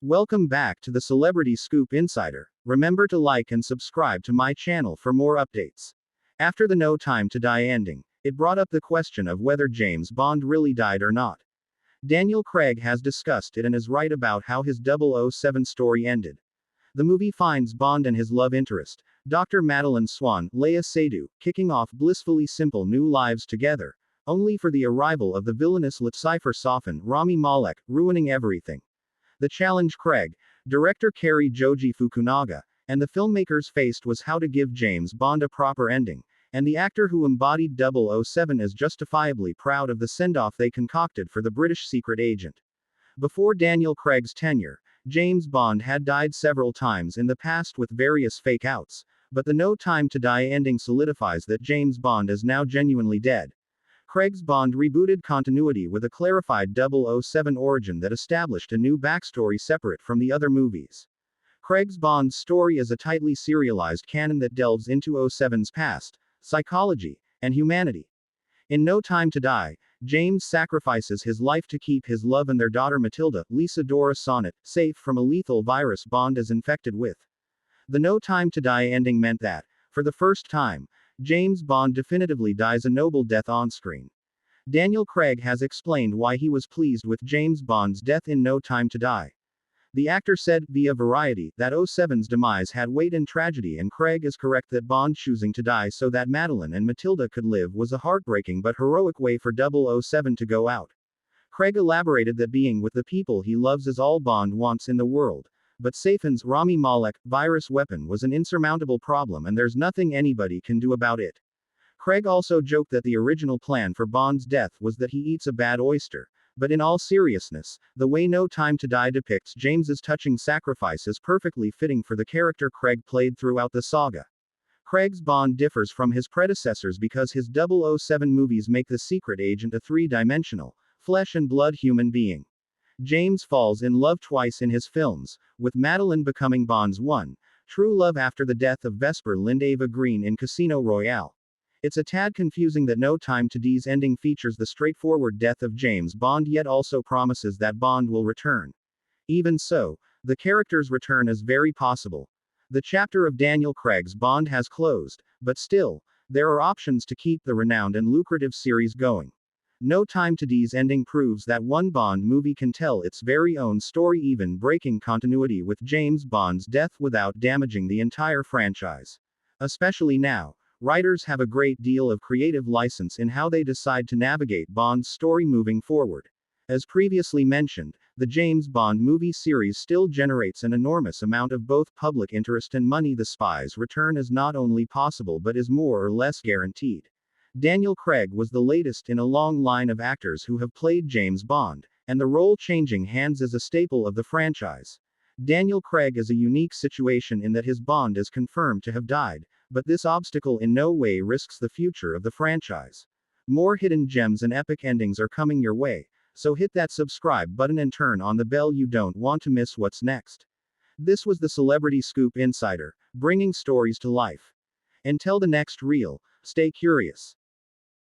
Welcome back to the Celebrity Scoop Insider. Remember to like and subscribe to my channel for more updates. After the No Time to Die ending, it brought up the question of whether James Bond really died or not. Daniel Craig has discussed it and is right about how his 007 story ended. The movie finds Bond and his love interest, Dr. Madeline Swan, Leia Seydoux, kicking off blissfully simple new lives together, only for the arrival of the villainous Lucifer Safin, Rami Malek, ruining everything. The challenge Craig, director Cary Joji Fukunaga, and the filmmakers faced was how to give James Bond a proper ending, and the actor who embodied 007 is justifiably proud of the send-off they concocted for the British secret agent. Before Daniel Craig's tenure, James Bond had died several times in the past with various fake-outs, but the No Time to Die ending solidifies that James Bond is now genuinely dead. Craig's Bond rebooted continuity with a clarified 007 origin that established a new backstory separate from the other movies. Craig's Bond's story is a tightly serialized canon that delves into 007's past, psychology, and humanity. In No Time to Die, James sacrifices his life to keep his love and their daughter Matilda, Lisa Dora Sonnet, safe from a lethal virus Bond is infected with. The No Time to Die ending meant that, for the first time, James Bond definitively dies a noble death on-screen. Daniel Craig has explained why he was pleased with James Bond's death in No Time to Die. The actor said, via Variety, that 007's demise had weight and tragedy, and Craig is correct that Bond choosing to die so that Madeline and Matilda could live was a heartbreaking but heroic way for 007 to go out. Craig elaborated that being with the people he loves is all Bond wants in the world. But Safin's Rami Malek virus weapon was an insurmountable problem and there's nothing anybody can do about it. Craig also joked that the original plan for Bond's death was that he eats a bad oyster, but in all seriousness, the way No Time to Die depicts James's touching sacrifice is perfectly fitting for the character Craig played throughout the saga. Craig's Bond differs from his predecessors because his 007 movies make the secret agent a three-dimensional, flesh and blood human being. James falls in love twice in his films, with Madeline becoming Bond's one true love after the death of Vesper Lind Ava Green in Casino Royale. It's a tad confusing that No Time to Die's ending features the straightforward death of James Bond yet also promises that Bond will return. Even so, the character's return is very possible. The chapter of Daniel Craig's Bond has closed, but still, there are options to keep the renowned and lucrative series going. No Time to Die's ending proves that one Bond movie can tell its very own story, even breaking continuity with James Bond's death without damaging the entire franchise. Especially now, writers have a great deal of creative license in how they decide to navigate Bond's story moving forward. As previously mentioned, the James Bond movie series still generates an enormous amount of both public interest and money. The Spy's return is not only possible but is more or less guaranteed. Daniel Craig was the latest in a long line of actors who have played James Bond, and the role changing hands is a staple of the franchise. Daniel Craig is a unique situation in that his Bond is confirmed to have died, but this obstacle in no way risks the future of the franchise. More hidden gems and epic endings are coming your way, so hit that subscribe button and turn on the bell. You don't want to miss what's next. This was the Celebrity Scoop Insider, bringing stories to life. Until the next reel, stay curious.